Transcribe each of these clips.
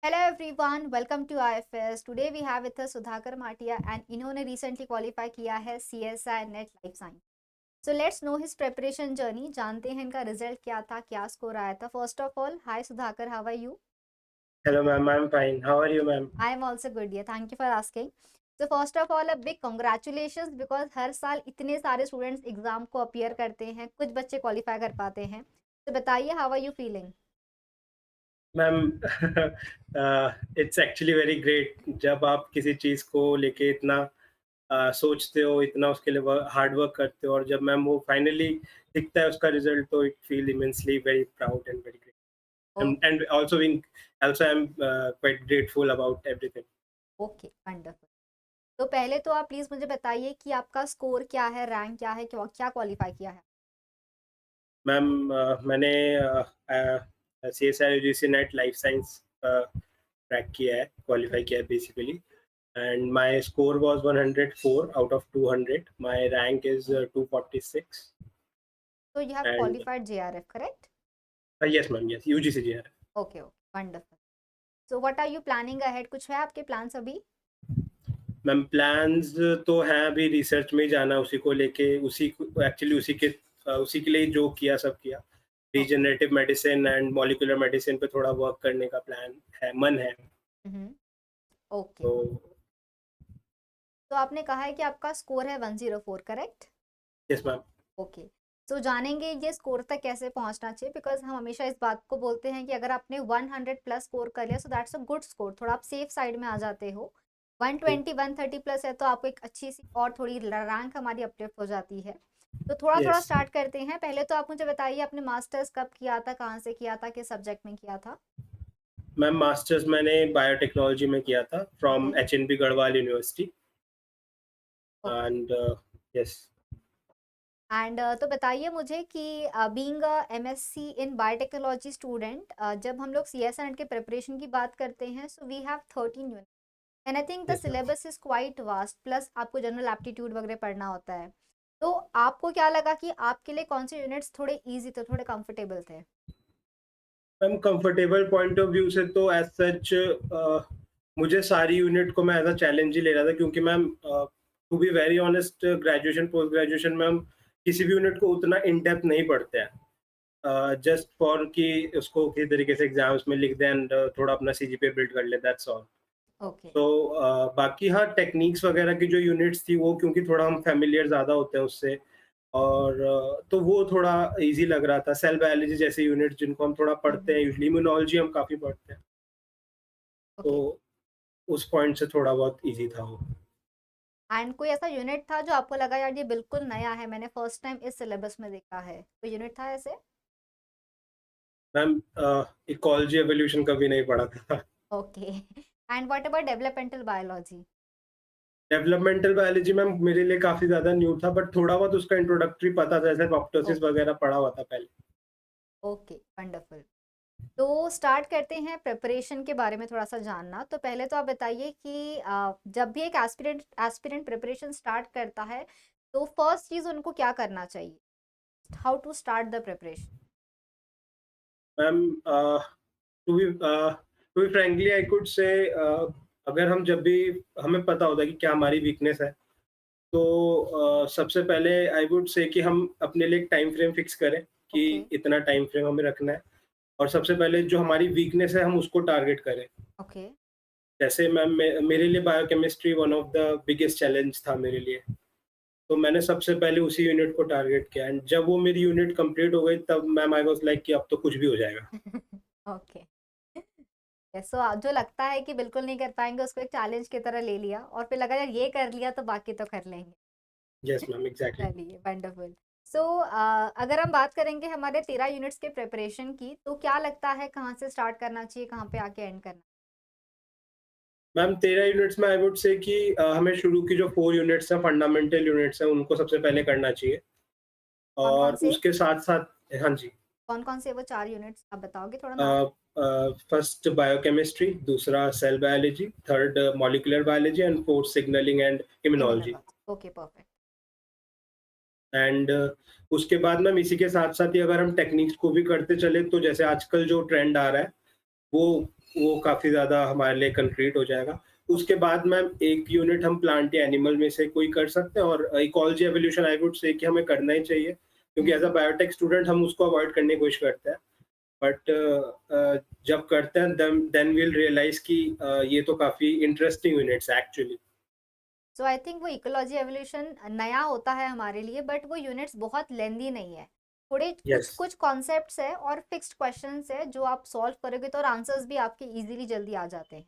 Hello everyone, welcome to IFS. Today we have with us Sudhakar Matia and इन्होंने recently qualify किया है CSI NET life science. So let's know his preparation journey. जानते हैं इनका result क्या था, क्या स्कोर आया था। First of all, hi Sudhakar, how are you? Hello, ma'am. I'm fine. How are you, ma'am? I am also good, dear, thank you for asking. So first of all, a big congratulation, because हर साल इतने सारे students exam को appear करते हैं, कुछ बच्चे qualify कर पाते हैं। तो बताइए, how are you feeling? Ma'am it's actually very great जब आप किसी चीज़ को लेके इतना सोचते हो, इतना उसके लिए हार्ड वर्क करते हो और जब मैम वो फाइनली दिखता है उसका रिजल्ट तो it feel immensely very proud and very great okay. And also I am quite grateful about everything. Okay, wonderful. तो पहले तो आप प्लीज मुझे बताइए कि आपका स्कोर क्या है, रैंक क्या है, क्या क्या क्वालिफाई किया है? मैम मैंने CSI UGC net life science crack किया है, ओके। क्वालिफाई किया है basically. And my score was 104 out of 200. My rank is 246. तो you have And qualified JRF, correct? yes, ma'am, yes, UGCGR. Okay okay, wonderful. So what are you planning ahead? कुछ है आपके plans अभी? Ma'am plans तो हैं अभी research में ही जाना उसी को लेके उसी को एक्चुअली उसी के लिए जो किया सब किया। Okay. Regenerative medicine and molecular medicine पे थोड़ा वर्क करने का प्लान है, मन है। ओके। तो तो आपने कहा है कि आपका स्कोर है 104, करेक्ट? Yes ma'am. ओके। सो जानेंगे ये स्कोर तक कैसे पहुंचना चाहिए, बिकॉज हम हमेशा इस बात को बोलते हैं कि अगर आपने 100 प्लस स्कोर कर लिया, सो दैट्स अ गुड स्कोर, थोड़ा आप सेफ साइड में आ जाते हो। 120 130 प्लस है तो आपको एक अच्छी सी और थोड़ी रैंक हमारी अपलिफ्ट हो जाती है। तो थोड़ा थोड़ा यस स्टार्ट करते हैं। पहले तो आप मुझे बताइए, आपने मास्टर्स कब किया था, कहाँ से किया था, किस सब्जेक्ट में किया था? मैम, मास्टर्स मैंने बायोटेक्नोलॉजी में किया था okay. From HNB Garhwal university. Okay. And yes and तो बताइए मुझे कि being a MSc in biotechnology student, जब हम लोग सीएसएन के प्रिपरेशन की बात करते हैं, so we have 13 unit and I think the yes ma'am. Syllabus is quite vast, plus आपको जनरल एप्टीट्यूड वगैरह पढ़ना होता है। तो आपको क्या लगा कि आपके लिए कौन से यूनिट्स थोड़े इजी थे, थोड़े कंफर्टेबल थे? Ma'am comfortable point of view से तो एज सच मुझे सारी यूनिट को मैं एज अ चैलेंज ही ले रहा था क्योंकि ma'am to be very honest graduation post graduation में हम किसी भी यूनिट को उतना इन डेप्थ नहीं पढ़ते हैं जस्ट फॉर कि उसको किसी तरीके से एग्जाम्स में लिख दें एंड थोड़ा अपना CGPA बिल्ड कर ले, दैट्स ऑल। ओके। तो बाकी हाँ, टेक्निक्स वगैरह की जो यूनिट्स थी वो क्योंकि थोड़ा हम फेमिलियर ज़्यादा होते हैं उससे और तो वो थोड़ा ईज़ी लग रहा था। सेल बायोलॉजी जैसे यूनिट्स जिनको हम थोड़ा पढ़ते हैं, यूजुअली इम्यूनॉलजी हम काफ़ी पढ़ते हैं, तो ओके। उस पॉइंट से थोड़ा बहुत ईज़ी था वो। एंड कोई ऐसा यूनिट था जो आपको लगा यार ये बिल्कुल नया है, मैंने फर्स्ट टाइम इस सिलेबस में देखा है, कोई यूनिट था ऐसे? मैम इकोलॉजी एवोल्यूशन कभी नहीं पढ़ा था। Okay. And what about developmental biology? Developmental biology ma'am मेरे लिए काफ़ी ज़्यादा न्यू था बट थोड़ा बहुत उसका इंट्रोडक्टरी पता था, जैसे अपटोसिस ओके। वगैरह पढ़ा हुआ था पहले। Okay, wonderful. तो स्टार्ट करते हैं प्रिपरेशन के बारे में थोड़ा सा जानना। तो पहले तो आप बताइए कि जब भी एक एस्पिरेंट एस्पिरेंट प्रिपरेशन स्टार्ट करता है, तो फर्स्ट चीज उनको क्या करना चाहिए? How to start the preparation? Ma'am to be frankly I could say अगर हम जब भी हमें पता होता है कि क्या हमारी वीकनेस है तो सबसे पहले आई वुड से कि हम अपने लिए एक टाइम फ्रेम फिक्स करें कि ओके। इतना टाइम फ्रेम हमें रखना है और सबसे पहले जो हमारी वीकनेस है हम उसको टारगेट करें। ओके। जैसे मैम मेरे लिए biochemistry one of the biggest challenge था मेरे लिए, तो मैंने सबसे पहले उसी यूनिट को टारगेट किया एंड जब वो मेरी यूनिट कंप्लीट हो गई तब मैम आई वाज लाइक कि अब तो कुछ भी हो जाएगा। ओके। सो जो लगता है कि बिल्कुल नहीं कर पाएंगे, उसको एक चैलेंज की तरह ले लिया और फिर लगा यार ये कर लिया तो बाकी तो कर लेंगे। Yes ma'am, exactly. चलिए, वंडरफुल। सो अगर हम बात करेंगे हमारे 13 यूनिट्स के प्रिपरेशन की, तो क्या लगता है कहाँ से स्टार्ट करना चाहिए, कहाँ पे आके एंड करना? मैम 13 यूनिट्स में आई वुड से कि हमें शुरू की जो 4 यूनिट्स हैं, फंडामेंटल यूनिट्स हैं, उनको सबसे पहले करना चाहिए कौन और कौन से? उसके साथ-साथ हाँ जी। कौन कौन से वो 4 यूनिट्स आप बताओगे थोड़ा अ नाम? फर्स्ट बायोकेमिस्ट्री, दूसरा cell biology, third molecular biology and fourth signalling and immunology. Immunology, okay, perfect. And उसके बाद मैम इसी के साथ-साथ ही अगर हम टेक्निक्स को भी करते चले तो जैसे आजकल जो ट्रेंड आ रहा है वो वो काफ़ी ज़्यादा हमारे लिए कंक्रीट हो जाएगा। उसके ओके। बाद मैम एक यूनिट हम प्लांट या एनिमल में से कोई कर सकते हैं, और ecology evolution I would say कि हमें करना ही चाहिए, क्योंकि एज़ हम्म। अ बायोटेक स्टूडेंट हम उसको अवॉइड करने की कोशिश करते हैं। बट जब करते हैं देन वी विल रियलाइज़ कि ये तो काफ़ी इंटरेस्टिंग यूनिट्स है एक्चुअली। सो आई थिंक वो इकोलॉजी एवोल्यूशन नया होता है हमारे लिए, बट वो यूनिट्स बहुत लेंदी नहीं है। थोड़े कुछ यस, कुछ कॉन्सेप्ट्स है और फिक्स्ड क्वेश्चंस है जो आप सॉल्व करोगे तो, और आंसर्स भी आपके इजीली जल्दी आ जाते हैं।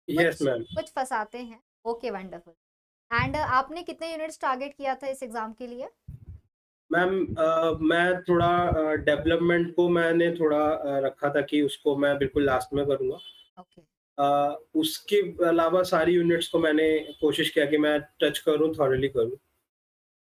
यस कुछ मैम। कुछ फंसाते हैं। Okay, wonderful. एंड आपने कितने यूनिट्स टारगेट किया था इस एग्जाम के लिए? मैम मैं थोड़ा डेवलपमेंट को मैंने थोड़ा रखा था कि उसको मैं बिल्कुल लास्ट में करूँगा। ओके। अ, उसके अलावा सारी यूनिट्स को मैंने कोशिश किया कि मैं टच करूँ, थॉरली करूँ।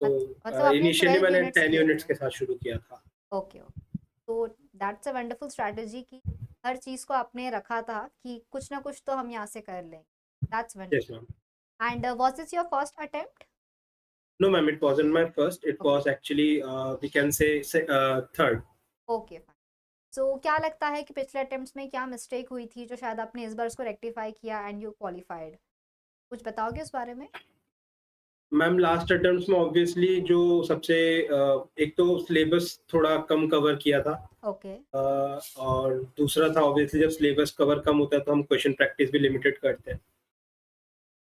तो मतलब आपने इनिशियली 12 मैंने यूनिट्स 10 किए यूनिट्स थे? के साथ शुरू किया था। Okay, okay. तो दैट्स अ वंडरफुल स्ट्रैटेजी कि हर चीज़ को आपने रखा था कि कुछ ना कुछ तो हम यहाँ से कर लें। That's yes wonderful. Ma'am. And was this your first attempt? No ma'am, it wasn't my first, it okay, was actually we can say third. Okay, fine. So क्या लगता है कि पिछले अटेम्प्ट्स में क्या मिस्टेक हुई थी जो शायद आपने इस बार उसको रेक्टिफाई किया एंड यू क्वालिफाइड? कुछ बताओगे उस बारे में? मैम लास्ट अटेम्प्ट्स में ऑब्वियसली जो सबसे एक तो सिलेबस थोड़ा कम कवर किया था। ओके। अ, और दूसरा था ऑब्वियसली जब सिलेबस कवर कम होता है तो हम क्वेश्चन प्रैक्टिस भी लिमिटेड करते हैं।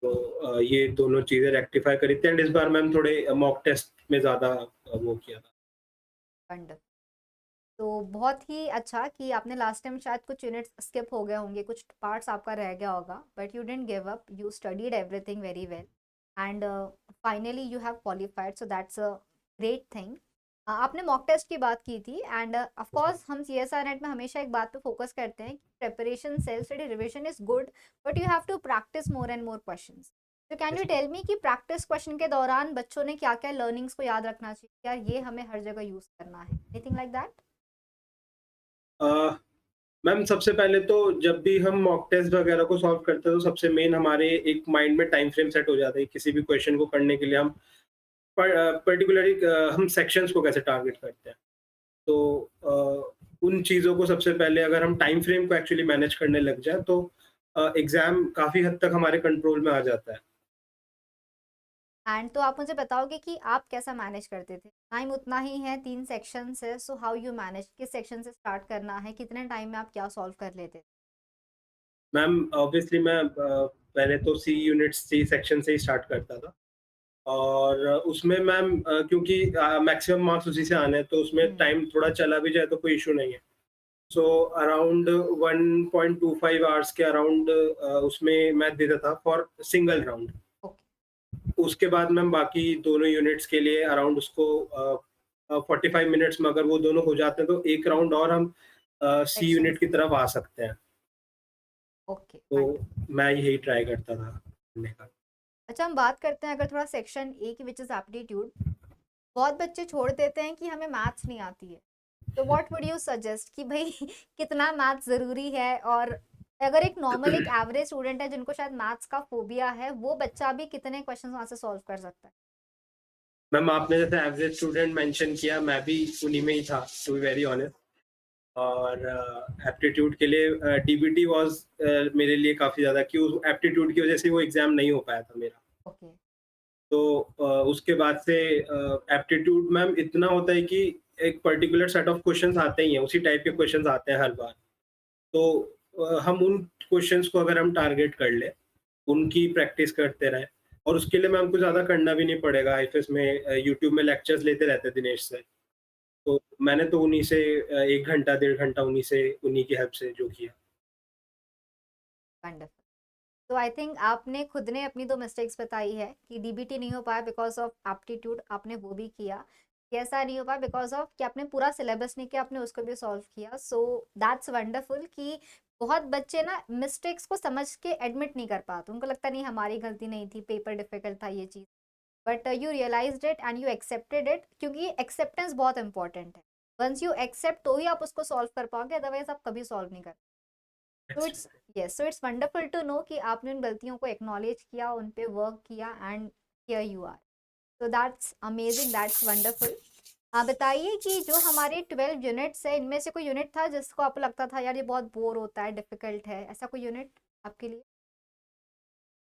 तो ये दोनों चीज़ें रेक्टिफाई करी थी, एंड इस बार मैम थोड़े मॉक टेस्ट में ज़्यादा वो किया था। वंडरफुल। तो बहुत ही अच्छा कि आपने लास्ट टाइम शायद कुछ यूनिट्स स्किप हो गए होंगे, कुछ पार्ट्स आपका रह गया होगा, but you didn't give up, you studied everything very well and finally you have qualified, so that's a great thing. आपने मॉक टेस्ट की बात की थी एंड ऑफ कोर्स हम सीएसआर नेट में हमेशा एक बात पे फोकस करते हैं कि preparation, self study, revision is good, but you have to practise more and more questions. तो कैन यू टेल मी कि प्रैक्टिस क्वेश्चन के दौरान बच्चों ने क्या क्या लर्निंग्स को याद रखना चाहिए, या ये हमें हर जगह यूज करना है, anything like that? A, ma'am सबसे पहले तो जब भी हम मॉक टेस्ट वगैरह को सॉल्व करते हैं तो सबसे मेन हमारे एक माइंड में टाइम फ्रेम सेट हो जाता है, किसी भी क्वेश्चन को करने के लिए हम पर्टिकुलरली हम सेक्शंस को कैसे टारगेट करते हैं। तो उन चीज़ों को सबसे पहले अगर हम टाइम फ्रेम को एक्चुअली मैनेज करने लग जाएँ तो एग्ज़ाम काफ़ी हद तक हमारे कंट्रोल में आ जाता है। एंड तो आप मुझे बताओगे कि आप कैसा मैनेज करते थे? टाइम उतना ही है, 3 सेक्शंस है, सो हाउ यू मैनेज, किस सेक्शन से स्टार्ट करना है, कितने टाइम में आप क्या सॉल्व कर लेते थे? मैम ऑब्वियसली मैं पहले तो सी यूनिट सी सेक्शन से ही स्टार्ट करता था, और उसमें मैम क्योंकि मैक्सिमम मार्क्स उसी से आने हैं तो उसमें हुँ, टाइम थोड़ा चला भी जाए तो कोई इश्यू नहीं है। सो अराउंड 1.25 आवर्स के अराउंड उसमें मैं देता था फॉर सिंगल राउंड। ओके, उसके बाद मैम बाकी दोनों यूनिट्स के लिए अराउंड उसको 45 मिनट्स में अगर वो दोनों हो जाते हैं तो एक हुँ, राउंड और हम सी यूनिट सेक्शंस की के लिए। तरफ आ सकते हैं। ओके, तो वंडरफुल। मैं यही ट्राई करता था करने का। अच्छा, हम बात करते हैं अगर थोड़ा सेक्शन ए की, व्हिच इज़ एप्टीट्यूड। बहुत बच्चे छोड़ देते हैं कि हमें मैथ्स नहीं आती है। तो व्हाट वुड यू सजेस्ट कि भई कितना मैथ्स ज़रूरी है? और अगर एक नॉर्मल, एक एवरेज स्टूडेंट है जिनको शायद मैथ्स का फोबिया है, वो बच्चा भी कितने क्वेश्चंस वहाँ से सॉल्व कर सकता है? मैम आपने जैसे एवरेज स्टूडेंट मेंशन किया, मैं भी उन्हीं में ही था टू बी वेरी ऑनेस्ट। और एप्टीट्यूड के लिए डीबीटी वाज़ मेरे लिए काफ़ी ज़्यादा, क्यों एप्टीट्यूड की वज़ह से वो एग्ज़ाम नहीं हो पाया था मेरा। ओके। तो उसके बाद से एप्टीट्यूड मैम इतना होता है कि एक पर्टिकुलर सेट ऑफ क्वेश्चंस आते ही हैं, उसी टाइप के क्वेश्चंस आते हैं हर बार। तो हम उन क्वेश्चंस को अगर हम टारगेट कर लें, उनकी प्रैक्टिस करते रहें, और उसके लिए मैम कुछ ज़्यादा करना भी नहीं पड़ेगा। आईएफएस में यूट्यूब में लेक्चर्स लेते रहते हैं दिनेश सर। तो मैंने तो उन्हीं से 1 घंटा, डेढ़ घंटा उन्हीं की हेल्प से जो किया। वंडरफुल। तो आई थिंक आपने खुद ने अपनी 2 मिस्टेक्स बताई है कि डीबीटी नहीं हो पाया बिकॉज़ ऑफ एप्टीट्यूड, आपने वो भी किया। कैसा नहीं हो पाया बिकॉज़ ऑफ कि आपने पूरा सिलेबस नहीं किया, आपने उसको भी सॉल्व किया। सो दैट्स वंडरफुल कि बहुत बच्चे ना मिस्टेक्स को समझ के एडमिट नहीं कर पाते। उनको लगता नहीं हमारी गलती नहीं थी, पेपर डिफिकल्ट था, ये चीज़। But you realized it and you accepted it, क्योंकि एक्सेप्टेंस बहुत इंपॉर्टेंट है। वंस यू एक्सेप्ट तो ही आप उसको सॉल्व कर पाओगे, अदरवाइज़ आप कभी सॉल्व नहीं कर। तो it's, yes, so it's wonderful to know कि आपने उन गलतियों को एक्नॉलेज किया, उन पे वर्क किया and here you are. So that's amazing, that's wonderful. आप बताइए कि जो हमारे 12 यूनिट्स है, इनमें से कोई यूनिट था जिसको आपको लगता था यार ये बहुत बोर होता है, डिफिकल्ट है, ऐसा कोई यूनिट आपके लिए?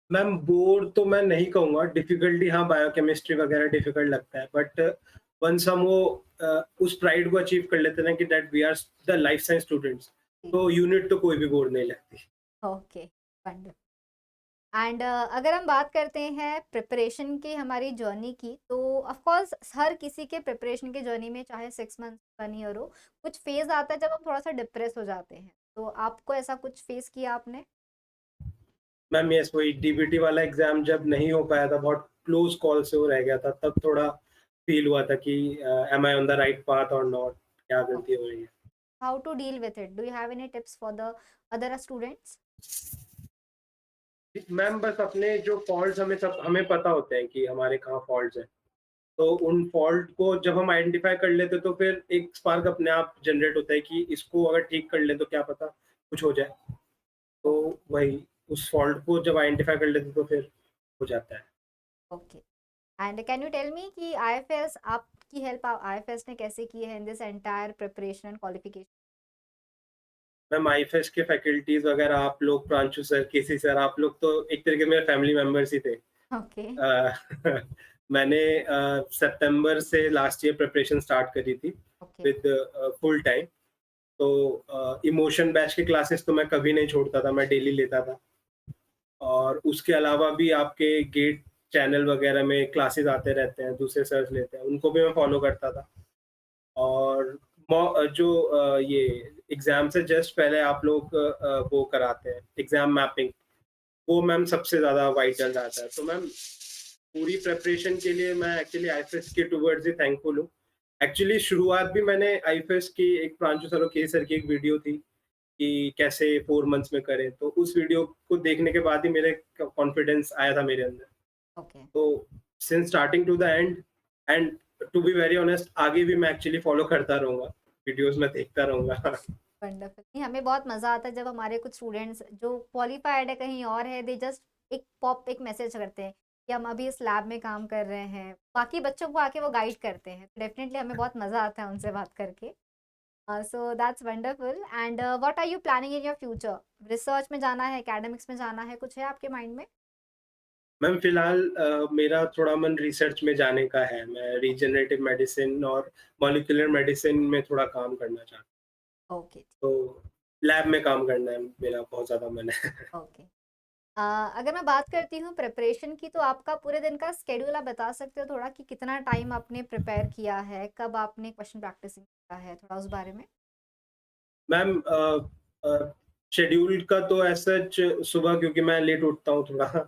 मैम बोर तो मैं नहीं कहूँगा, डिफ़िकल्टी हाँ, बायोकेमिस्ट्री वगैरह डिफ़िकल्ट लगता है, बट वन्स हम वो उस प्राइड को अचीव कर लेते हैं ना कि that we are the life science students, जी। तो यूनिट तो कोई भी बोर नहीं लगती। Okay, wonderful. एंड अगर हम बात करते हैं प्रिपरेशन की, हमारी जर्नी की, तो ऑफ कोर्स हर किसी के प्रिपरेशन की जर्नी में, चाहे 6 मंथ 1 ईयर हो, कुछ फेज आता है जब हम थोड़ा सा डिप्रेस हो जाते हैं। तो आपको ऐसा कुछ फेस किया आपने? मैम यस, वही डीबीटी वाला एग्ज़ाम जब नहीं हो पाया था, बहुत क्लोज़ कॉल से वो रह गया था, तब थोड़ा फ़ील हुआ था कि am I on the right path और नॉट, क्या गलती हो रही है। How to deal with it? Do you have any tips for the other students? Ma'am बस अपने जो फॉल्ट्स हमें पता होते हैं कि हमारे कहाँ फॉल्ट्स हैं। तो ओके। उन फॉल्ट को जब हम आइडेंटिफ़ाई कर लेते हैं तो फिर एक स्पार्क अपने आप जनरेट होता है कि इसको अगर ठीक कर लें तो क्या पता कुछ हो जाए। तो वही उस फॉल्ट को जब आइडेंटिफ़ाई कर लेते हैं तो फिर हो जाता है। Okay. And can you tell me कि आईएफएस, आपकी हेल्प आईएफएस ने कैसे की है in this entire preparation and qualification? Ma'am IFAS के फैकल्टीज़ वगैरह आप लोग, प्रांशु सर, केसी सर, आप लोग तो एक तरीके मेरे फैमिली मेंबर्स ही थे। ओके। अ, मैंने सितंबर से लास्ट ईयर प्रिपरेशन स्टार्ट करी थी ओके। With full time. तो इमोशन बैच की क्लासेस तो मैं कभी नहीं छोड़ता था, मैं डेली लेता था। और उसके अलावा भी आपके गेट चैनल वगैरह में क्लासेस आते रहते हैं, दूसरे सर्स लेते हैं, उनको भी मैं फॉलो करता था। और जो ये एग्ज़ाम से जस्ट पहले आप लोग वो कराते हैं, एग्ज़ाम मैपिंग, वो मैम सबसे ज़्यादा वाइटल रहता है। तो मैम पूरी प्रिपरेशन के लिए मैं एक्चुअली आईएफएस के टुवर्ड्स ही थैंकफुल हूँ। एक्चुअली शुरुआत भी मैंने आईएफएस की, एक प्रांशु सर और के सर की एक वीडियो थी कि कैसे 4 मंथ्स में करें, तो उस वीडियो को देखने के बाद ही मेरे कॉन्फिडेंस आया था मेरे अंदर। ओके। तो since starting to the end, and to be very honest, आगे भी मैं एक्चुअली फॉलो करता रहूँगा, वीडियोज़ मैं देखता रहूँगा। वंडरफुल। नहीं, हमें बहुत मज़ा आता है जब हमारे कुछ स्टूडेंट्स जो क्वालिफाइड है कहीं और है, दे जस्ट एक मैसेज करते हैं कि हम अभी इस लैब में काम कर रहे हैं, बाकी बच्चों को आके वो गाइड करते हैं। डेफिनेटली हमें बहुत मज़ा आता है उनसे बात करके। So that's wonderful. And what are you planning in your future? Research में जाना है, एकेडमिक्स में जाना है, कुछ है आपके माइंड में? मैम फिलहाल मेरा थोड़ा मन रिसर्च में जाने का है। मैं रीजनरेटिव मेडिसिन और मॉलिक्यूलर मेडिसिन में थोड़ा काम करना चाहता ओके। हूँ। तो लैब में काम करना है, मेरा बहुत ज़्यादा मन है। ओके। अगर मैं बात करती हूँ प्रिपरेशन की, तो आपका पूरे दिन का स्केड्यूल आप बता सकते हो थोड़ा कि कितना टाइम आपने प्रिपेयर किया है, कब आपने क्वेश्चन प्रैक्टिसिंग किया है, थोड़ा उस बारे में? मैम शेड्यूल का तो एज़ सच सुबह, क्योंकि मैं लेट उठता हूँ थोड़ा,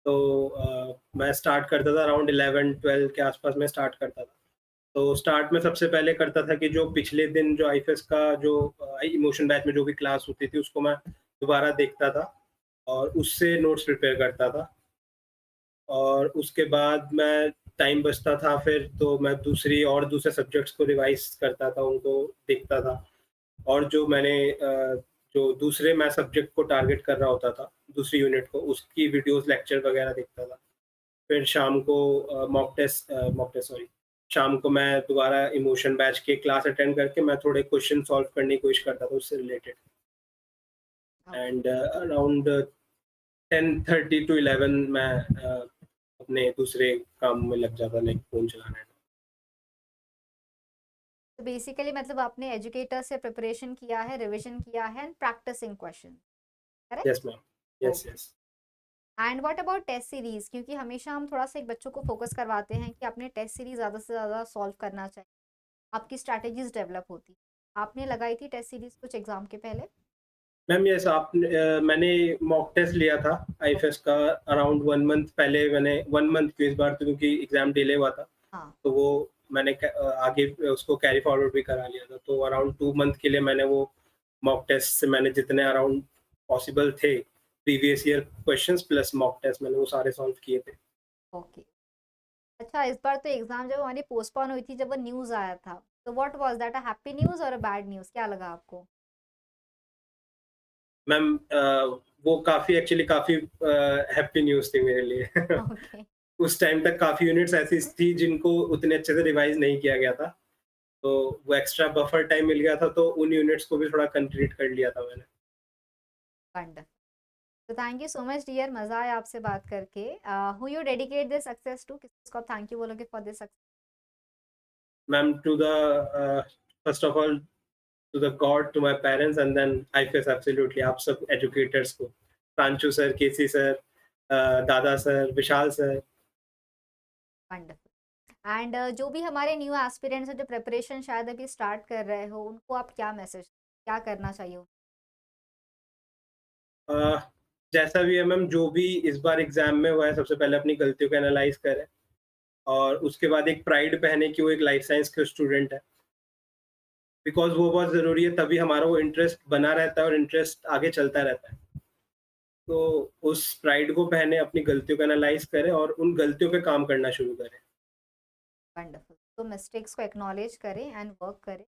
तो मैं स्टार्ट करता था अराउंड 11-12 के आस-पास मैं स्टार्ट करता था। तो स्टार्ट में सबसे पहले करता था कि जो पिछले दिन जो आईफेस का जो इमोशन बैच में जो भी क्लास होती थी उसको मैं दोबारा देखता था और उससे नोट्स प्रिपेयर करता था। और उसके बाद मैं, टाइम बचता था फिर तो मैं दूसरे सब्जेक्ट्स को रिवाइज़ करता था, उनको देखता था। और जो मैंने जो दूसरे मैं सब्जेक्ट को टारगेट कर रहा होता था, दूसरी यूनिट को, उसकी वीडियोज़, लेक्चर वगैरह देखता था। फिर शाम को मॉक टेस्ट सॉरी, शाम को मैं दोबारा इमोशन बैच के क्लास अटेंड करके मैं थोड़े क्वेश्चन सॉल्व करने की कोशिश करता था उससे related. Okay. And around 10:30 to 11 मैं अपने दूसरे काम में लग जाता, लाइक फ़ोन चलाने। तो बेसिकली मतलब आपने एजुकेटर से प्रिपरेशन किया है, रिवीजन किया है and practising question, correct? Yes ma'am, yes, okay. Yes. And what about test series? क्योंकि हमेशा हम थोड़ा सा एक बच्चों को फोकस करवाते हैं कि आपने टेस्ट सीरीज ज़्यादा से ज़्यादा सॉल्व करना चाहिए, आपकी स्ट्रैटेजीज डेवलप होती। आपने लगाई थी टेस्ट सीरीज कुछ एग्जाम के पहले? मैम यस, मैंने मॉक टेस्ट लिया था ओके। आईएफएस का अराउंड 1 मंथ पहले। मैंने 1 मंथ क्यों, इस बार तो क्योंकि एग्ज़ाम डिले हुआ था, हाँ। तो वो मैंने आगे उसको कैरी फॉरवर्ड भी करा लिया था। तो अराउंड 2 मंथ के लिए मैंने वो मॉक टेस्ट से मैंने जितने अराउंड पॉसिबल थे, previous year questions plus mock test, मैंने वो सारे सॉल्व किए थे। ओके। अच्छा, इस बार तो एग्जाम जब हमारी पोस्टपोन हुई थी, जब वो न्यूज़ आया था, तो what was that, a happy news और अ बैड न्यूज़, क्या लगा आपको? मैम वो काफ़ी एक्चुअली काफ़ी हैप्पी न्यूज़ थी मेरे लिए। ओके। उस टाइम तक काफ़ी यूनिट्स ऐसी थी जिनको उतने अच्छे से रिवाइज़ नहीं किया गया था। तो वो एक्स्ट्रा बफर टाइम मिल गया था, तो उन यूनिट्स को भी थोड़ा कंप्लीट कर लिया था मैंने। वंडरफुल। तो thank you so much dear, मज़ा आया आपसे बात करके। Who you dedicate this success to, किसको आप थैंक यू बोलोगे for this success? Ma'am to the first of all to the god, to my parents and then I face absolutely आप सब एजुकेटर्स को, Pranshu sir, KC sir, Dada sir, Vishal sir. Wonderful. And जो भी हमारे new aspirants हैं जो preparation शायद अभी स्टार्ट कर रहे हो, उनको आप क्या मैसेज, क्या करना चाहिए? अ, जैसा भी है मैम, जो भी इस बार एग्जाम में हुआ है, सबसे पहले अपनी गलतियों को एनालाइज करें और उसके बाद एक प्राइड पहने कि वो एक लाइफ साइंस के स्टूडेंट है, बिकॉज वो बहुत ज़रूरी है, तभी हमारा वो इंटरेस्ट बना रहता है और इंटरेस्ट आगे चलता रहता है। तो उस प्राइड को पहने, अपनी गलतियों को एनालाइज करें और उन गलतियों पे काम करना शुरू करें। वंडरफुल। तो मिस्टेक्स को एक्नॉलेज करें एंड वर्क करें।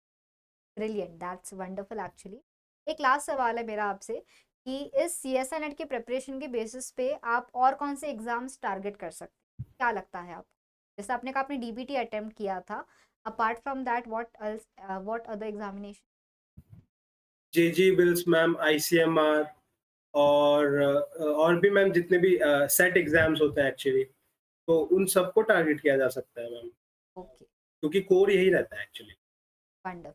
Brilliant, that's wonderful actually. एक लास्ट सवाल है मेरा आपसे कि इस सीएसआई नेट की प्रिपरेशन के बेसिस पे आप और कौन से एग्जाम्स टारगेट कर सकते हैं, क्या लगता है आपको? जैसे आपने कहा आपने डीबीटी अटेम्प्ट किया था, apart from that what else, what other examination? JGEEBILS ma'am, ICMR और भी मैम, जितने भी सेट एग्जाम्स होते हैं एक्चुअली, तो उन सबको टारगेट किया जा सकता है मैम, ओके, क्योंकि कोर यही रहता है एक्चुअली। वंडरफुल।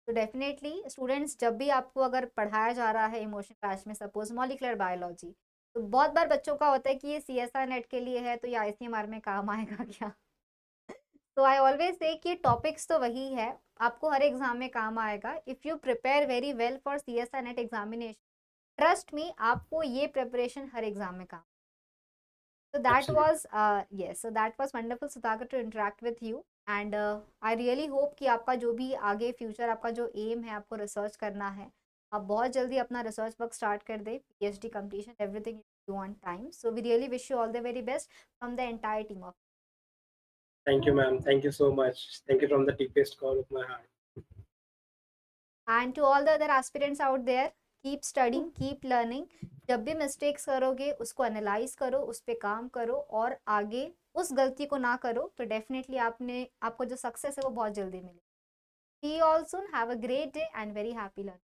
तो डेफिनेटली स्टूडेंट्स, जब भी आपको अगर पढ़ाया जा रहा है इमोशन क्लास में, सपोज मॉलिक्यूलर बायोलॉजी, तो बहुत बार बच्चों का होता है कि ये सीएसआर नेट के लिए है तो ये आईसीएमआर में काम आएगा क्या? तो आई ऑलवेज से कि टॉपिक्स तो वही है, आपको हर एग्जाम में काम आएगा if you prepare very well for CSR net examination. Trust me, आपको ये प्रिपरेशन हर एग्जाम में काम। So that absolutely. was yes, so that was wonderful Sudhakar to interact with you, and I really hope कि आपका जो भी आगे future, आपका जो एम है, आपको रिसर्च करना है, आप बहुत जल्दी अपना रिसर्च वर्क स्टार्ट कर दे, PhD completion everything you on time. So we really wish you all the very best from the entire team of. Thank you ma'am, thank you so much, thank you from the deepest core of my heart. And to all the other aspirants out there, keep studying, keep learning. जब भी mistakes करोगे उसको analyse करो, उस पर काम करो और आगे उस गलती को ना करो, तो डेफिनेटली आपने, आपको जो सक्सेस है वो बहुत जल्दी मिलेगी। See you all soon. Have a great day and very happy learning.